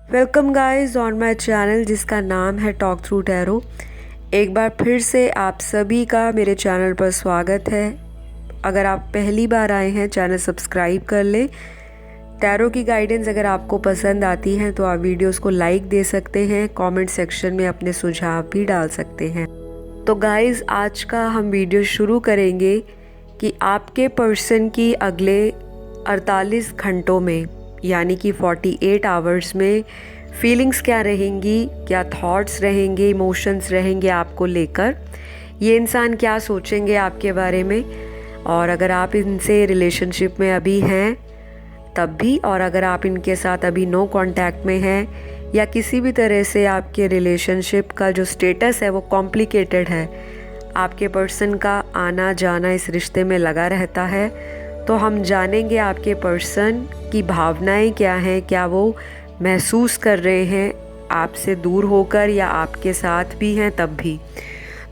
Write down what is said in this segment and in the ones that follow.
Welcome guys on my channel जिसका नाम है टॉक थ्रू टैरो। एक बार फिर से आप सभी का मेरे चैनल पर स्वागत है। अगर आप पहली बार आए हैं चैनल सब्सक्राइब कर लें। टैरो की गाइडेंस अगर आपको पसंद आती है तो आप वीडियोस को लाइक दे सकते हैं, कमेंट सेक्शन में अपने सुझाव भी डाल सकते हैं। तो गाइस आज का हम वीडियो शुरू करेंगे कि आपके पर्सन की अगले 48 घंटों में यानी कि 48 आवर्स में फीलिंग्स क्या रहेंगी, क्या थॉट्स रहेंगे, इमोशंस रहेंगे आपको लेकर, ये इंसान क्या सोचेंगे आपके बारे में। और अगर आप इनसे रिलेशनशिप में अभी हैं तब भी, और अगर आप इनके साथ अभी नो कांटेक्ट में हैं या किसी भी तरह से आपके रिलेशनशिप का जो स्टेटस है वो कॉम्प्लिकेटेड है, आपके पर्सन का आना जाना इस रिश्ते में लगा रहता है, तो हम जानेंगे आपके पर्सन की भावनाएं क्या हैं, क्या वो महसूस कर रहे हैं आपसे दूर होकर या आपके साथ भी हैं तब भी।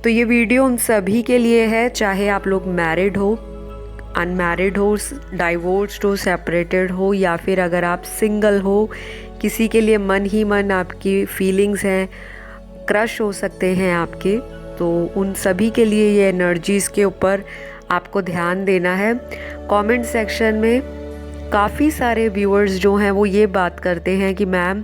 तो ये वीडियो उन सभी के लिए है, चाहे आप लोग मैरिड हो, अनमैरिड हो, डाइवोर्स्ड हो, सेपरेटेड हो, या फिर अगर आप सिंगल हो, किसी के लिए मन ही मन आपकी फीलिंग्स हैं, क्रश हो सकते हैं आपके, तो उन सभी के लिए ये एनर्जीज़ के ऊपर आपको ध्यान देना है। कमेंट सेक्शन में काफ़ी सारे व्यूअर्स जो हैं वो ये बात करते हैं कि मैम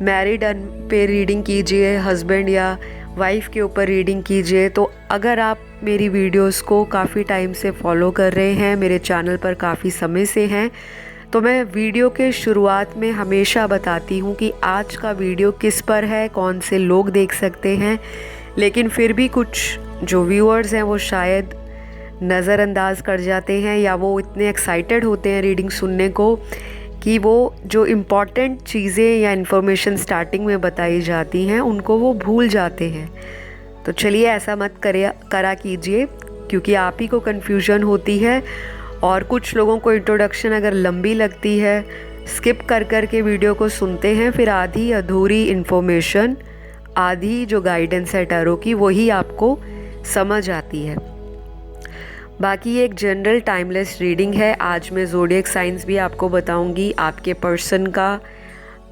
मैरिड पे रीडिंग कीजिए, हस्बैंड या वाइफ के ऊपर रीडिंग कीजिए। तो अगर आप मेरी वीडियोस को काफ़ी टाइम से फॉलो कर रहे हैं, मेरे चैनल पर काफ़ी समय से हैं, तो मैं वीडियो के शुरुआत में हमेशा बताती हूँ कि आज का वीडियो किस पर है, कौन से लोग देख सकते हैं। लेकिन फिर भी कुछ जो व्यूअर्स हैं वो शायद नज़रअंदाज कर जाते हैं या वो इतने एक्साइटेड होते हैं रीडिंग सुनने को कि वो जो इम्पॉर्टेंट चीज़ें या इन्फॉर्मेशन स्टार्टिंग में बताई जाती हैं उनको वो भूल जाते हैं। तो चलिए ऐसा मत करा कीजिए, क्योंकि आप ही को कन्फ्यूजन होती है और कुछ लोगों को इंट्रोडक्शन अगर लंबी लगती है, स्किप कर के वीडियो को सुनते हैं, फिर आधी अधूरी इन्फॉर्मेशन, आधी जो गाइडेंस है टैरो की वही आपको समझ आती है। बाकी एक जनरल टाइमलेस रीडिंग है। आज मैं ज़ोडिएक साइंस भी आपको बताऊंगी, आपके पर्सन का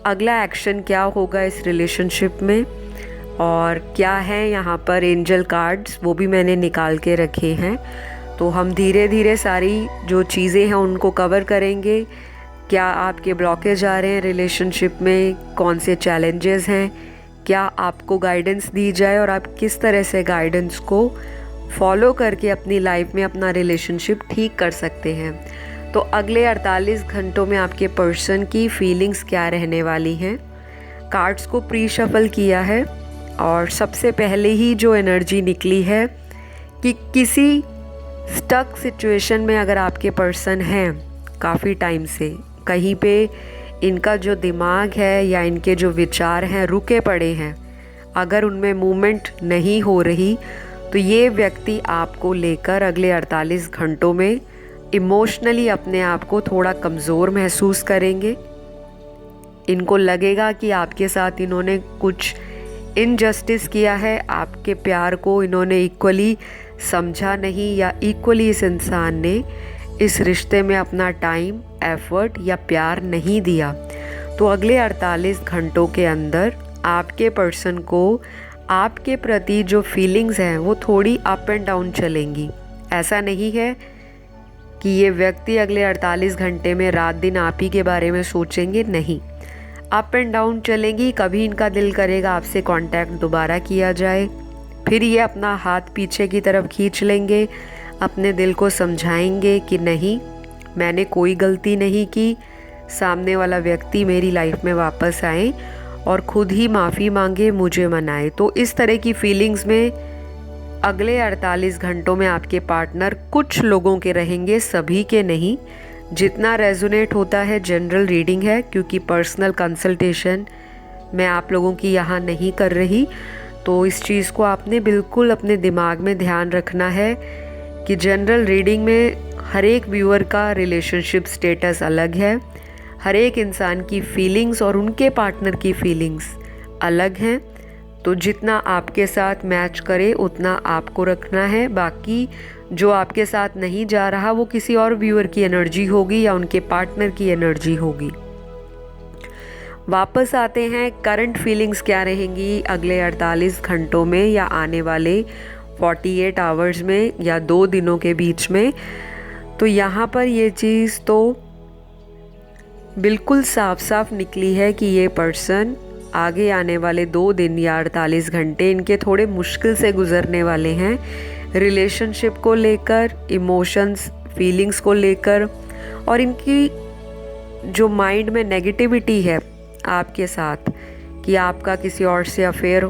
अगला एक्शन क्या होगा इस रिलेशनशिप में, और क्या है यहाँ पर एंजल कार्ड्स वो भी मैंने निकाल के रखे हैं। तो हम धीरे धीरे सारी जो चीज़ें हैं उनको कवर करेंगे। क्या आपके ब्लॉकेज आ रहे हैं रिलेशनशिप में, कौन से चैलेंजेस हैं, क्या आपको गाइडेंस दी जाए और आप किस तरह से गाइडेंस को फॉलो करके अपनी लाइफ में अपना रिलेशनशिप ठीक कर सकते हैं। तो अगले 48 घंटों में आपके पर्सन की फीलिंग्स क्या रहने वाली हैं। कार्ड्स को प्री शफल किया है और सबसे पहले ही जो एनर्जी निकली है कि किसी स्टक सिचुएशन में अगर आपके पर्सन हैं काफ़ी टाइम से, कहीं पे इनका जो दिमाग है या इनके जो विचार हैं रुके पड़े हैं, अगर उनमें मूवमेंट नहीं हो रही, तो ये व्यक्ति आपको लेकर अगले 48 घंटों में इमोशनली अपने आप को थोड़ा कमज़ोर महसूस करेंगे। इनको लगेगा कि आपके साथ इन्होंने कुछ इनजस्टिस किया है, आपके प्यार को इन्होंने इक्वली समझा नहीं, या इक्वली इस इंसान ने इस रिश्ते में अपना टाइम, एफर्ट या प्यार नहीं दिया। तो अगले 48 घंटों के अंदर आपके पर्सन को आपके प्रति जो फीलिंग्स हैं वो थोड़ी अप एंड डाउन चलेंगी। ऐसा नहीं है कि ये व्यक्ति अगले 48 घंटे में रात दिन आप ही के बारे में सोचेंगे, नहीं, अप एंड डाउन चलेंगी। कभी इनका दिल करेगा आपसे कांटेक्ट दोबारा किया जाए, फिर ये अपना हाथ पीछे की तरफ खींच लेंगे, अपने दिल को समझाएंगे कि नहीं, मैंने कोई गलती नहीं की, सामने वाला व्यक्ति मेरी लाइफ में वापस आए और खुद ही माफ़ी मांगे, मुझे मनाए। तो इस तरह की फीलिंग्स में अगले 48 घंटों में आपके पार्टनर कुछ लोगों के रहेंगे, सभी के नहीं। जितना रेजोनेट होता है, जनरल रीडिंग है, क्योंकि पर्सनल कंसल्टेशन मैं आप लोगों की यहाँ नहीं कर रही, तो इस चीज़ को आपने बिल्कुल अपने दिमाग में ध्यान रखना है कि जनरल रीडिंग में हर एक व्यूअर का रिलेशनशिप स्टेटस अलग है, हर एक इंसान की फीलिंग्स और उनके पार्टनर की फीलिंग्स अलग हैं। तो जितना आपके साथ मैच करे उतना आपको रखना है, बाकी जो आपके साथ नहीं जा रहा वो किसी और व्यूअर की एनर्जी होगी या उनके पार्टनर की एनर्जी होगी। वापस आते हैं, करंट फीलिंग्स क्या रहेंगी अगले 48 घंटों में या आने वाले 48 आवर्स में या 2 दिनों के बीच में। तो यहाँ पर ये चीज़ तो बिल्कुल साफ साफ निकली है कि ये पर्सन आगे आने वाले 2 दिन या 48 घंटे इनके थोड़े मुश्किल से गुजरने वाले हैं, रिलेशनशिप को लेकर, इमोशंस, फीलिंग्स को लेकर। और इनकी जो माइंड में नेगेटिविटी है आपके साथ कि आपका किसी और से अफेयर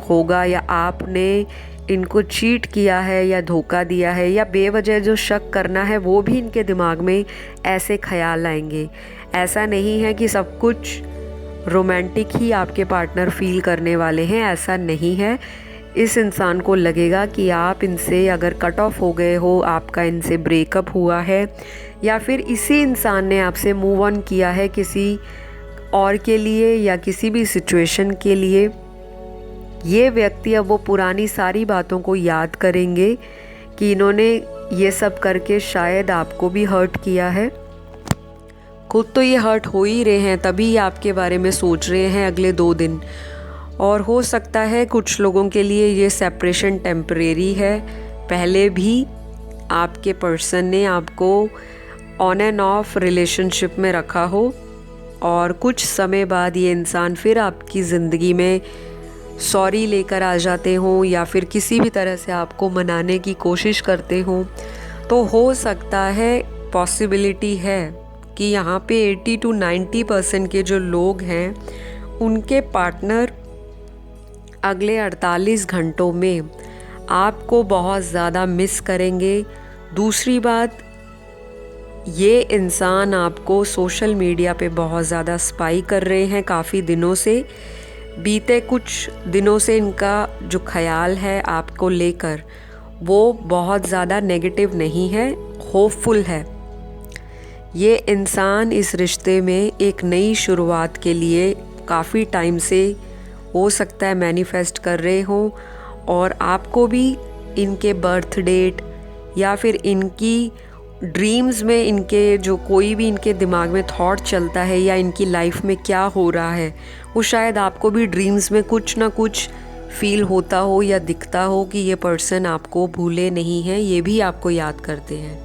होगा या आपने इनको चीट किया है या धोखा दिया है या बेवजह जो शक करना है, वो भी इनके दिमाग में ऐसे ख्याल आएंगे। ऐसा नहीं है कि सब कुछ रोमांटिक ही आपके पार्टनर फील करने वाले हैं, ऐसा नहीं है। इस इंसान को लगेगा कि आप इनसे अगर कट ऑफ हो गए हो, आपका इनसे ब्रेकअप हुआ है या फिर इसी इंसान ने आपसे मूव ऑन किया है किसी और के लिए या किसी भी सिचुएशन के लिए, ये व्यक्ति अब वो पुरानी सारी बातों को याद करेंगे कि इन्होंने ये सब करके शायद आपको भी हर्ट किया है। खुद तो ये हर्ट हो ही रहे हैं, तभी आपके बारे में सोच रहे हैं अगले 2 दिन। और हो सकता है कुछ लोगों के लिए ये सेपरेशन टेम्परेरी है। पहले भी आपके पर्सन ने आपको ऑन एंड ऑफ रिलेशनशिप में रखा हो और कुछ समय बाद ये इंसान फिर आपकी ज़िंदगी में सॉरी लेकर आ जाते हों या फिर किसी भी तरह से आपको मनाने की कोशिश करते हों। तो हो सकता है, पॉसिबिलिटी है कि यहाँ पे 80 to 90% के जो लोग हैं उनके पार्टनर अगले 48 घंटों में आपको बहुत ज़्यादा मिस करेंगे। दूसरी बात, ये इंसान आपको सोशल मीडिया पे बहुत ज़्यादा स्पाई कर रहे हैं काफ़ी दिनों से। बीते कुछ दिनों से इनका जो ख्याल है आपको लेकर वो बहुत ज़्यादा नेगेटिव नहीं है, होपफुल है। ये इंसान इस रिश्ते में एक नई शुरुआत के लिए काफ़ी टाइम से हो सकता है मैनिफेस्ट कर रहे हों और आपको भी इनके बर्थ डेट या फिर इनकी ड्रीम्स में इनके जो कोई भी इनके दिमाग में थॉट चलता है या इनकी लाइफ में क्या हो रहा है, वो शायद आपको भी ड्रीम्स में कुछ ना कुछ फील होता हो या दिखता हो कि ये पर्सन आपको भूले नहीं हैं, ये भी आपको याद करते हैं।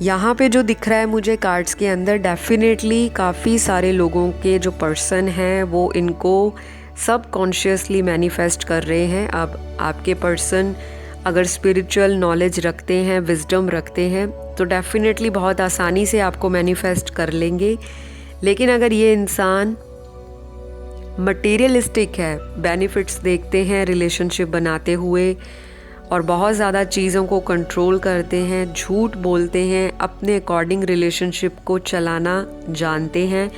यहाँ पे जो दिख रहा है मुझे कार्ड्स के अंदर, डेफिनेटली काफ़ी सारे लोगों के जो पर्सन हैं वो इनको सब कॉन्शियसली मैनिफेस्ट कर रहे हैं। अब आपके पर्सन अगर स्पिरिचुअल नॉलेज रखते हैं, विजडम रखते हैं, तो डेफिनेटली बहुत आसानी से आपको मैनिफेस्ट कर लेंगे। लेकिन अगर ये इंसान मटेरियलिस्टिक है, बेनिफिट्स देखते हैं रिलेशनशिप बनाते हुए और बहुत ज़्यादा चीज़ों को कंट्रोल करते हैं, झूठ बोलते हैं, अपने अकॉर्डिंग रिलेशनशिप को चलाना जानते हैं,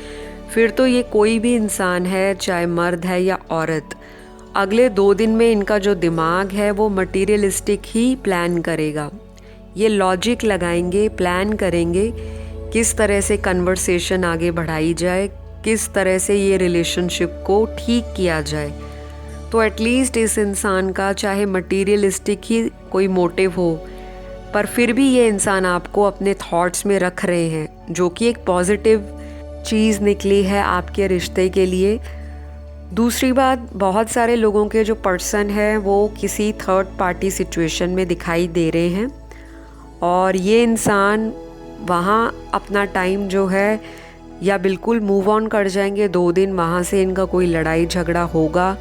फिर तो ये कोई भी इंसान है, चाहे मर्द है या औरत, अगले 2 दिन में इनका जो दिमाग है वो मटेरियलिस्टिक ही प्लान करेगा। ये लॉजिक लगाएंगे, प्लान करेंगे किस तरह से कन्वर्सेशन आगे बढ़ाई जाए, किस तरह से ये रिलेशनशिप को ठीक किया जाए। तो एटलीस्ट इस इंसान का चाहे मटेरियलिस्टिक ही कोई मोटिव हो, पर फिर भी ये इंसान आपको अपने थॉट्स में रख रहे हैं, जो कि एक पॉजिटिव चीज़ निकली है आपके रिश्ते के लिए। दूसरी बात, बहुत सारे लोगों के जो पर्सन है वो किसी थर्ड पार्टी सिचुएशन में दिखाई दे रहे हैं और ये इंसान वहाँ अपना टाइम जो है या बिल्कुल मूव ऑन कर जाएंगे 2 दिन, वहाँ से इनका कोई लड़ाई झगड़ा होगा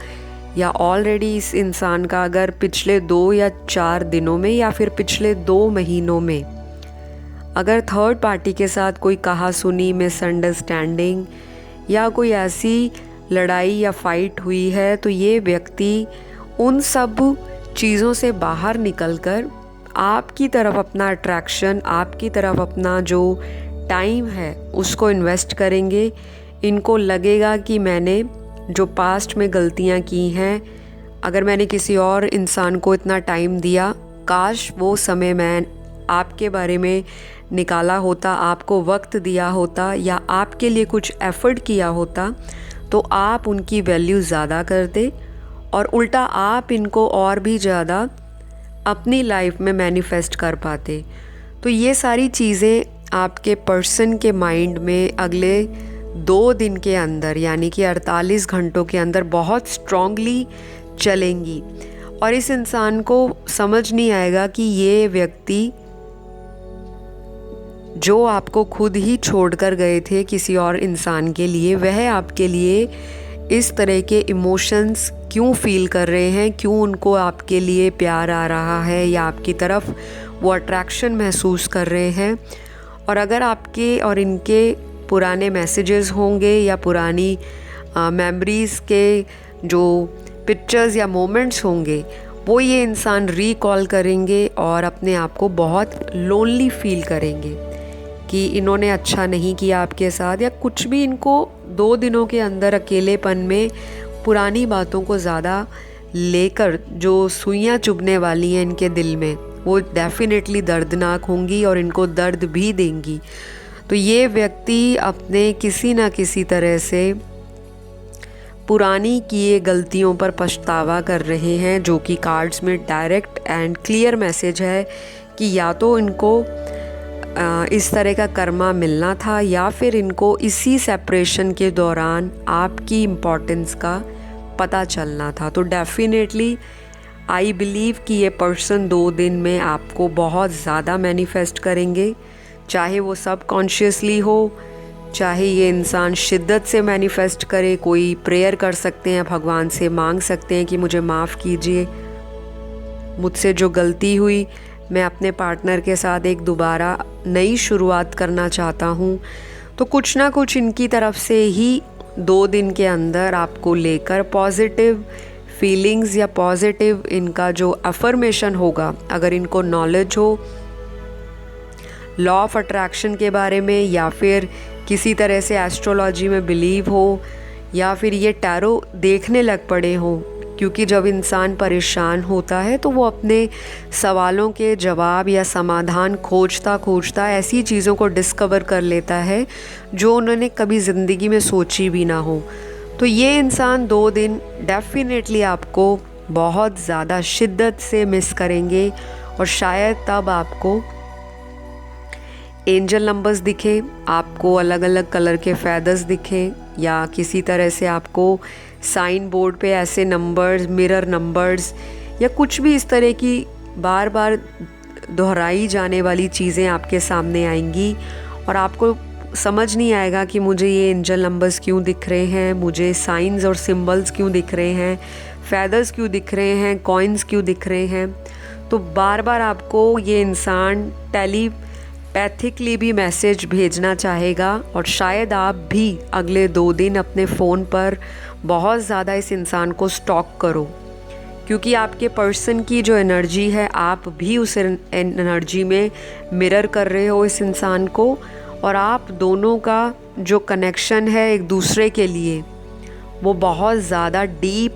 या ऑलरेडी इस इंसान का अगर पिछले 2 या 4 दिनों में या फिर पिछले 2 महीनों में अगर थर्ड पार्टी के साथ कोई कहा सुनी, मिसअंडरस्टैंडिंग या कोई ऐसी लड़ाई या फाइट हुई है, तो ये व्यक्ति उन सब चीज़ों से बाहर निकलकर आपकी तरफ अपना अट्रैक्शन, आपकी तरफ अपना जो टाइम है उसको इन्वेस्ट करेंगे। इनको लगेगा कि मैंने जो पास्ट में गलतियां की हैं, अगर मैंने किसी और इंसान को इतना टाइम दिया, काश वो समय मैं आपके बारे में निकाला होता, आपको वक्त दिया होता या आपके लिए कुछ एफ़र्ट किया होता, तो आप उनकी वैल्यू ज़्यादा करते और उल्टा आप इनको और भी ज़्यादा अपनी लाइफ में मैनिफेस्ट कर पाते। तो ये सारी चीज़ें आपके पर्सन के माइंड में अगले 2 दिन के अंदर यानी कि 48 घंटों के अंदर बहुत स्ट्रांगली चलेंगी। और इस इंसान को समझ नहीं आएगा कि ये व्यक्ति जो आपको खुद ही छोड़कर गए थे किसी और इंसान के लिए, वह आपके लिए इस तरह के इमोशंस क्यों फील कर रहे हैं, क्यों उनको आपके लिए प्यार आ रहा है या आपकी तरफ वो अट्रैक्शन महसूस कर रहे हैं। और अगर आपके और इनके पुराने मैसेजेस होंगे या पुरानी मेमोरीज़ के जो पिक्चर्स या मोमेंट्स होंगे, वो ये इंसान रिकॉल करेंगे और अपने आप को बहुत लोनली फील करेंगे कि इन्होंने अच्छा नहीं किया आपके साथ, या कुछ भी इनको 2 दिनों के अंदर अकेलेपन में पुरानी बातों को ज़्यादा लेकर जो सुइयां चुभने वाली हैं इनके दिल में, वो डेफिनेटली दर्दनाक होंगी और इनको दर्द भी देंगी। तो ये व्यक्ति अपने किसी न किसी तरह से पुरानी किए गलतियों पर पछतावा कर रहे हैं, जो कि कार्ड्स में डायरेक्ट एंड क्लियर मैसेज है कि या तो इनको इस तरह का कर्मा मिलना था या फिर इनको इसी सेपरेशन के दौरान आपकी इम्पोर्टेंस का पता चलना था। तो डेफिनेटली आई बिलीव कि ये पर्सन 2 दिन में आपको बहुत ज़्यादा मैनिफेस्ट करेंगे, चाहे वो सबकॉन्शियसली हो, चाहे ये इंसान शिद्दत से मैनिफेस्ट करे। कोई प्रेयर कर सकते हैं, भगवान से मांग सकते हैं कि मुझे माफ़ कीजिए, मुझसे जो गलती हुई, मैं अपने पार्टनर के साथ एक दोबारा नई शुरुआत करना चाहता हूँ। तो कुछ ना कुछ इनकी तरफ से ही 2 दिन के अंदर आपको लेकर पॉजिटिव फीलिंग्स या पॉजिटिव इनका जो अफर्मेशन होगा, अगर इनको नॉलेज हो लॉ ऑफ अट्रैक्शन के बारे में या फिर किसी तरह से एस्ट्रोलॉजी में बिलीव हो या फिर ये टैरो देखने लग पड़े हों, क्योंकि जब इंसान परेशान होता है तो वो अपने सवालों के जवाब या समाधान खोजता खोजता ऐसी चीज़ों को डिस्कवर कर लेता है जो उन्होंने कभी ज़िंदगी में सोची भी ना हो। तो ये इंसान 2 दिन डेफिनेटली आपको बहुत ज़्यादा शिद्दत से मिस करेंगे और शायद तब आपको एंजल नंबर्स दिखे, आपको अलग अलग कलर के फैदर्स दिखें, या किसी तरह से आपको साइन बोर्ड पे ऐसे नंबर्स, मिरर नंबर्स या कुछ भी इस तरह की बार बार दोहराई जाने वाली चीज़ें आपके सामने आएंगी और आपको समझ नहीं आएगा कि मुझे ये एंजल नंबर्स क्यों दिख रहे हैं, मुझे साइंस और सिंबल्स क्यों दिख रहे हैं, फैदर्स क्यों दिख रहे हैं, कॉइन्स क्यों दिख रहे हैं। तो बार बार आपको ये इंसान टेलीपैथिकली भी मैसेज भेजना चाहेगा और शायद आप भी अगले 2 दिन अपने फ़ोन पर बहुत ज़्यादा इस इंसान को स्टॉक करो, क्योंकि आपके पर्सन की जो एनर्जी है, आप भी उस एनर्जी में मिरर कर रहे हो इस इंसान को, और आप दोनों का जो कनेक्शन है एक दूसरे के लिए वो बहुत ज़्यादा डीप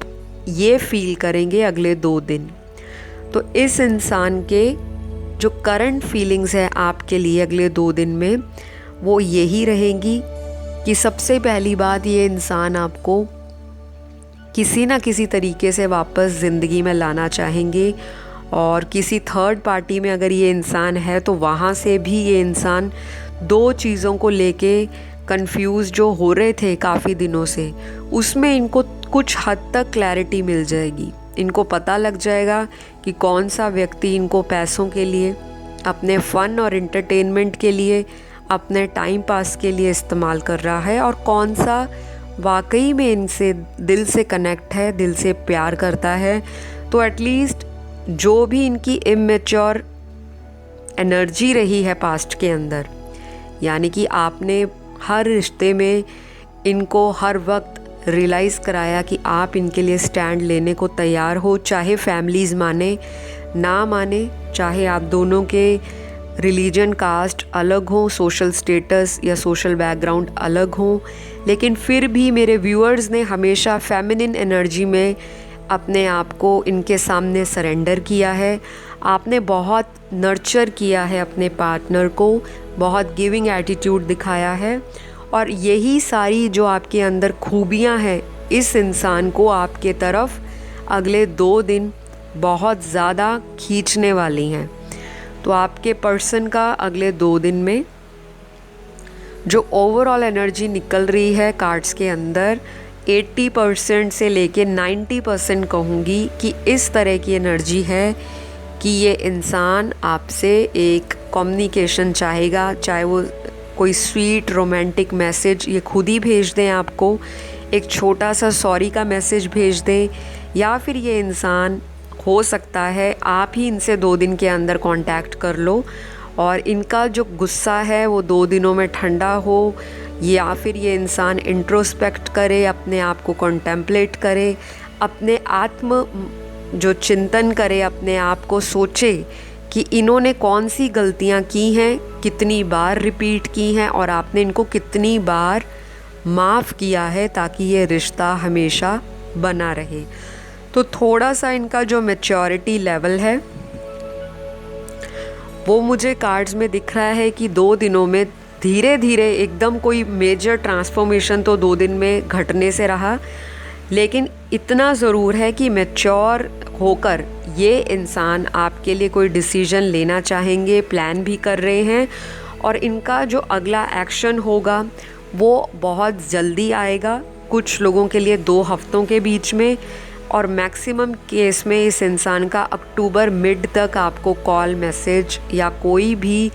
ये फील करेंगे अगले 2 दिन। तो इस इंसान के जो करंट फीलिंग्स है आपके लिए अगले 2 दिन में, वो यही रहेंगी कि सबसे पहली बात, ये इंसान आपको किसी ना किसी तरीके से वापस ज़िंदगी में लाना चाहेंगे, और किसी थर्ड पार्टी में अगर ये इंसान है तो वहाँ से भी ये इंसान 2 चीज़ों को लेके कंफ्यूज जो हो रहे थे काफ़ी दिनों से, उसमें इनको कुछ हद तक क्लैरिटी मिल जाएगी। इनको पता लग जाएगा कि कौन सा व्यक्ति इनको पैसों के लिए, अपने फ़न और एंटरटेनमेंट के लिए, अपने टाइम पास के लिए इस्तेमाल कर रहा है और कौन सा वाकई में इनसे दिल से कनेक्ट है, दिल से प्यार करता है। तो एटलीस्ट जो भी इनकी इमेच्योर एनर्जी रही है पास्ट के अंदर, यानी कि आपने हर रिश्ते में इनको हर वक्त रियलाइज़ कराया कि आप इनके लिए स्टैंड लेने को तैयार हो, चाहे फैमिलीज़ माने ना माने, चाहे आप दोनों के रिलीजन, कास्ट अलग हो, सोशल स्टेटस या सोशल बैकग्राउंड अलग हो, लेकिन फिर भी मेरे व्यूअर्स ने हमेशा फेमिनिन एनर्जी में अपने आप को इनके सामने सरेंडर किया है। आपने बहुत नर्चर किया है अपने पार्टनर को, बहुत गिविंग एटीट्यूड दिखाया है, और यही सारी जो आपके अंदर खूबियां हैं इस इंसान को आपके तरफ अगले 2 दिन बहुत ज़्यादा खींचने वाली हैं। तो आपके पर्सन का अगले 2 दिन में जो ओवरऑल एनर्जी निकल रही है कार्ड्स के अंदर 80% से लेके 90% कहूँगी कि इस तरह की एनर्जी है कि ये इंसान आपसे एक कम्युनिकेशन चाहेगा, चाहे वो कोई स्वीट रोमांटिक मैसेज ये खुद ही भेज दें आपको, एक छोटा सा सॉरी का मैसेज भेज दें, या फिर ये इंसान हो सकता है आप ही इनसे 2 दिन के अंदर कांटेक्ट कर लो और इनका जो गुस्सा है वो 2 दिनों में ठंडा हो, या फिर ये इंसान इंट्रोस्पेक्ट करे, अपने आप को कॉन्टेम्पलेट करे, अपने आत्म जो चिंतन करे, अपने आप को सोचे कि इन्होंने कौन सी गलतियाँ की हैं, कितनी बार रिपीट की हैं और आपने इनको कितनी बार माफ़ किया है ताकि ये रिश्ता हमेशा बना रहे। तो थोड़ा सा इनका जो मैच्योरिटी लेवल है वो मुझे कार्ड्स में दिख रहा है कि 2 दिनों में धीरे धीरे एकदम कोई मेजर ट्रांसफॉर्मेशन तो 2 दिन में घटने से रहा, लेकिन इतना ज़रूर है कि मैच्योर होकर ये इंसान आपके लिए कोई डिसीजन लेना चाहेंगे, प्लान भी कर रहे हैं और इनका जो अगला एक्शन होगा वो बहुत जल्दी आएगा, कुछ लोगों के लिए 2 हफ्तों के बीच में, और मैक्सिमम केस में इस इंसान का अक्टूबर मिड तक आपको कॉल, मैसेज या कोई भी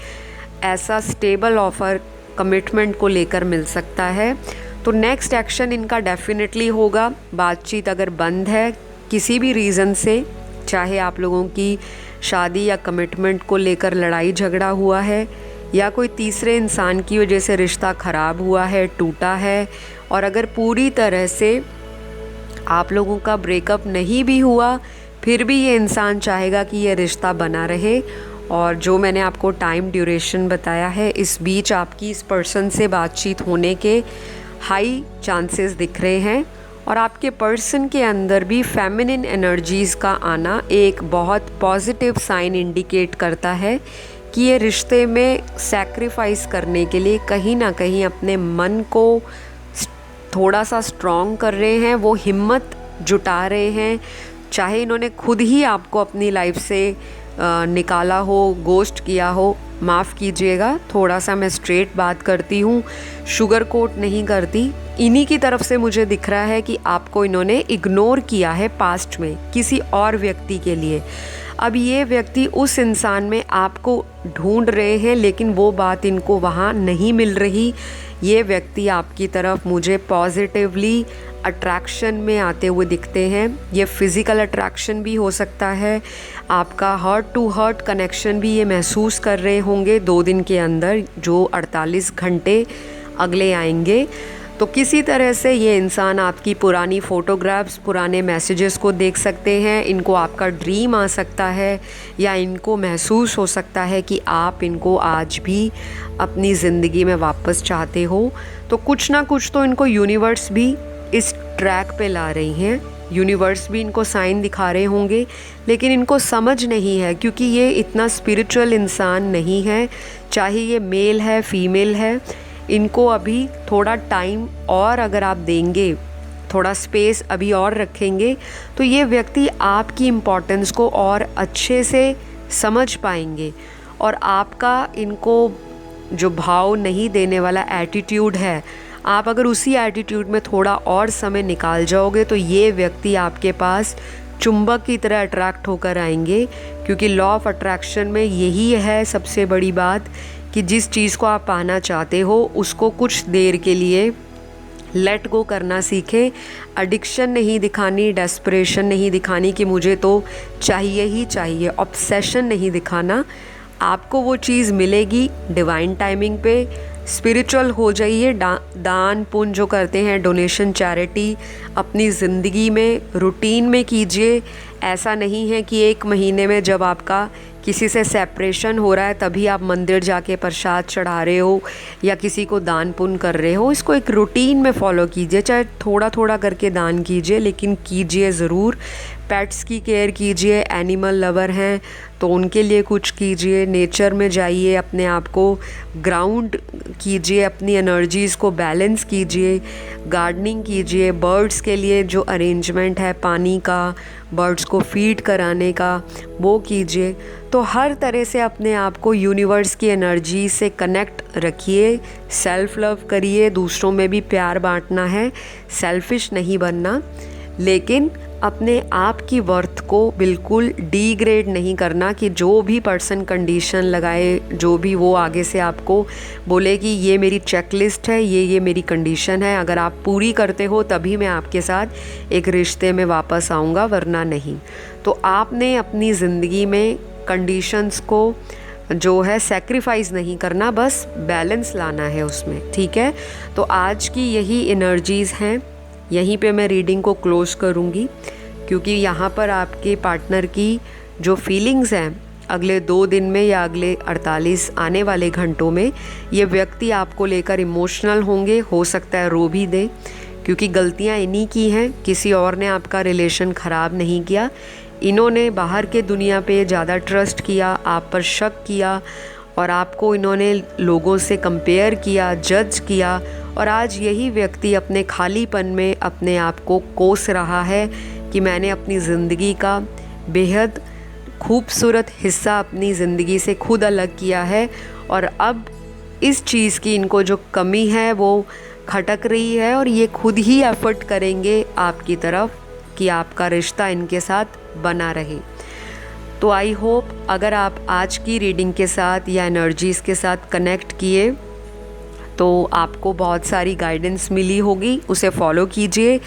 ऐसा स्टेबल ऑफ़र कमिटमेंट को लेकर मिल सकता है। तो नेक्स्ट एक्शन इनका डेफिनेटली होगा। बातचीत अगर बंद है किसी भी रीज़न से, चाहे आप लोगों की शादी या कमिटमेंट को लेकर लड़ाई झगड़ा हुआ है या कोई तीसरे इंसान की वजह से रिश्ता ख़राब हुआ है, टूटा है, और अगर पूरी तरह से आप लोगों का ब्रेकअप नहीं भी हुआ फिर भी ये इंसान चाहेगा कि ये रिश्ता बना रहे, और जो मैंने आपको टाइम ड्यूरेशन बताया है इस बीच आपकी इस पर्सन से बातचीत होने के हाई चांसेस दिख रहे हैं। और आपके पर्सन के अंदर भी फेमिनिन एनर्जीज़ का आना एक बहुत पॉजिटिव साइन इंडिकेट करता है कि ये रिश्ते में सैक्रिफाइस करने के लिए कहीं ना कहीं अपने मन को थोड़ा सा स्ट्रॉन्ग कर रहे हैं, वो हिम्मत जुटा रहे हैं, चाहे इन्होंने खुद ही आपको अपनी लाइफ से निकाला हो, गोस्ट किया हो। माफ़ कीजिएगा, थोड़ा सा मैं स्ट्रेट बात करती हूँ, शुगर कोट नहीं करती। इन्हीं की तरफ से मुझे दिख रहा है कि आपको इन्होंने इग्नोर किया है पास्ट में किसी और व्यक्ति के लिए। अब ये व्यक्ति उस इंसान में आपको ढूंढ रहे हैं, लेकिन वो बात इनको वहाँ नहीं मिल रही। ये व्यक्ति आपकी तरफ मुझे पॉजिटिवली अट्रैक्शन में आते हुए दिखते हैं। ये फिज़िकल अट्रैक्शन भी हो सकता है, आपका हार्ट टू हार्ट कनेक्शन भी ये महसूस कर रहे होंगे 2 दिन के अंदर, जो 48 घंटे अगले आएंगे। तो किसी तरह से ये इंसान आपकी पुरानी फ़ोटोग्राफ्स, पुराने मैसेजेस को देख सकते हैं, इनको आपका ड्रीम आ सकता है, या इनको महसूस हो सकता है कि आप इनको आज भी अपनी ज़िंदगी में वापस चाहते हो। तो कुछ ना कुछ तो इनको यूनिवर्स भी इस ट्रैक पे ला रही हैं, यूनिवर्स भी इनको साइन दिखा रहे होंगे, लेकिन इनको समझ नहीं है क्योंकि ये इतना स्पिरिचुअल इंसान नहीं है, चाहे ये मेल है फीमेल है। इनको अभी थोड़ा टाइम और अगर आप देंगे, थोड़ा स्पेस अभी और रखेंगे, तो ये व्यक्ति आपकी इम्पोर्टेंस को और अच्छे से समझ पाएंगे, और आपका इनको जो भाव नहीं देने वाला एटीट्यूड है, आप अगर उसी एटीट्यूड में थोड़ा और समय निकाल जाओगे तो ये व्यक्ति आपके पास चुंबक की तरह अट्रैक्ट होकर आएंगे। क्योंकि लॉ ऑफ अट्रैक्शन में यही है सबसे बड़ी बात कि जिस चीज़ को आप पाना चाहते हो उसको कुछ देर के लिए लेट गो करना सीखें। एडिक्शन नहीं दिखानी, डेस्परेशन नहीं दिखानी कि मुझे तो चाहिए ही चाहिए, ऑब्सेशन नहीं दिखाना। आपको वो चीज़ मिलेगी डिवाइन टाइमिंग पे। स्पिरिचुअल हो जाइए, दान पुण्य जो करते हैं, डोनेशन, चैरिटी अपनी ज़िंदगी में रूटीन में कीजिए। ऐसा नहीं है कि 1 महीने में जब आपका किसी से सेपरेशन हो रहा है तभी आप मंदिर जाके प्रसाद चढ़ा रहे हो या किसी को दान पुण्य कर रहे हो। इसको एक रूटीन में फॉलो कीजिए, चाहे थोड़ा थोड़ा करके दान कीजिए, लेकिन कीजिए ज़रूर। पेट्स की केयर कीजिए, एनिमल लवर हैं तो उनके लिए कुछ कीजिए, नेचर में जाइए, अपने आप को ग्राउंड कीजिए, अपनी एनर्जीज़ को बैलेंस कीजिए, गार्डनिंग कीजिए, बर्ड्स के लिए जो अरेंजमेंट है पानी का बर्ड्स को फीड कराने का, वो कीजिए। तो हर तरह से अपने आप को यूनिवर्स की एनर्जी से कनेक्ट रखिए, सेल्फ लव करिए, दूसरों में भी प्यार बांटना है, सेल्फिश नहीं बनना, लेकिन अपने आप की वर्थ को बिल्कुल डीग्रेड नहीं करना कि जो भी पर्सन कंडीशन लगाए, जो भी वो आगे से आपको बोले कि ये मेरी चेकलिस्ट है, ये मेरी कंडीशन है, अगर आप पूरी करते हो तभी मैं आपके साथ एक रिश्ते में वापस आऊँगा, वरना नहीं। तो आपने अपनी ज़िंदगी में कंडीशंस को जो है सेक्रीफाइस नहीं करना, बस बैलेंस लाना है उसमें, ठीक है। तो आज की यही एनर्जीज़ हैं, यहीं पे मैं रीडिंग को क्लोज करूँगी, क्योंकि यहाँ पर आपके पार्टनर की जो फीलिंग्स हैं अगले 2 दिन में या अगले 48 आने वाले घंटों में, ये व्यक्ति आपको लेकर इमोशनल होंगे, हो सकता है रो भी दें, क्योंकि गलतियाँ इन्हीं की हैं, किसी और ने आपका रिलेशन ख़राब नहीं किया। इन्होंने बाहर के दुनिया पे ज़्यादा ट्रस्ट किया, आप पर शक किया, और आपको इन्होंने लोगों से कंपेयर किया, जज किया, और आज यही व्यक्ति अपने खालीपन में अपने आप को कोस रहा है कि मैंने अपनी ज़िंदगी का बेहद खूबसूरत हिस्सा अपनी ज़िंदगी से खुद अलग किया है, और अब इस चीज़ की इनको जो कमी है वो खटक रही है, और ये खुद ही एफर्ट करेंगे आपकी तरफ कि आपका रिश्ता इनके साथ बना रहे। तो आई होप अगर आप आज की रीडिंग के साथ या एनर्जीज़ के साथ कनेक्ट किए तो आपको बहुत सारी गाइडेंस मिली होगी, उसे फॉलो कीजिए।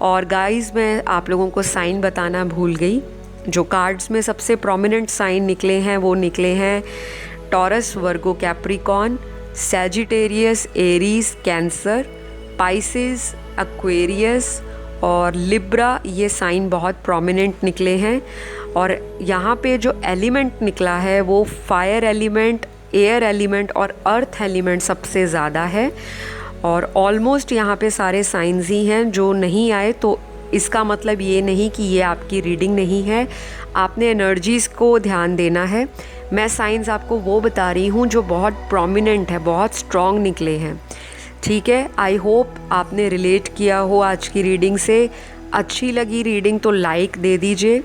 और गाइस, मैं आप लोगों को साइन बताना भूल गई। जो कार्ड्स में सबसे प्रोमिनेंट साइन निकले हैं वो निकले हैं Taurus, Virgo, Capricorn, Sagittarius, Aries, Cancer, Pisces, Aquarius और लिब्रा। ये साइन बहुत प्रोमिनेंट निकले हैं। और यहाँ पे जो एलिमेंट निकला है वो फायर एलिमेंट, एयर एलिमेंट और अर्थ एलिमेंट सबसे ज़्यादा है। और ऑलमोस्ट यहाँ पे सारे साइंस ही हैं। जो नहीं आए तो इसका मतलब ये नहीं कि ये आपकी रीडिंग नहीं है, आपने एनर्जीज़ को ध्यान देना है। मैं साइंस आपको वो बता रही हूँ जो बहुत प्रोमिनेंट है, बहुत स्ट्रॉन्ग निकले हैं, ठीक है। आई होप आपने रिलेट किया हो आज की रीडिंग से। अच्छी लगी रीडिंग तो लाइक दे दीजिए,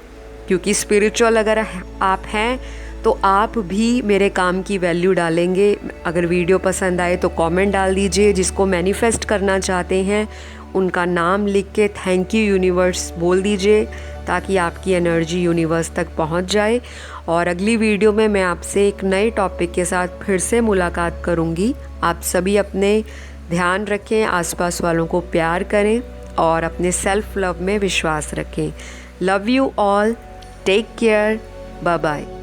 क्योंकि स्पिरिचुअल अगर आप हैं तो आप भी मेरे काम की वैल्यू डालेंगे। अगर वीडियो पसंद आए तो कमेंट डाल दीजिए। जिसको मैनिफेस्ट करना चाहते हैं उनका नाम लिख के थैंक यू यूनिवर्स बोल दीजिए, ताकि आपकी एनर्जी यूनिवर्स तक पहुंच जाए। और अगली वीडियो में मैं आपसे एक नए टॉपिक के साथ फिर से मुलाकात करूंगी। आप सभी अपने ध्यान रखें, आसपास वालों को प्यार करें और अपने सेल्फ लव में विश्वास रखें। Love you all, take care, bye bye.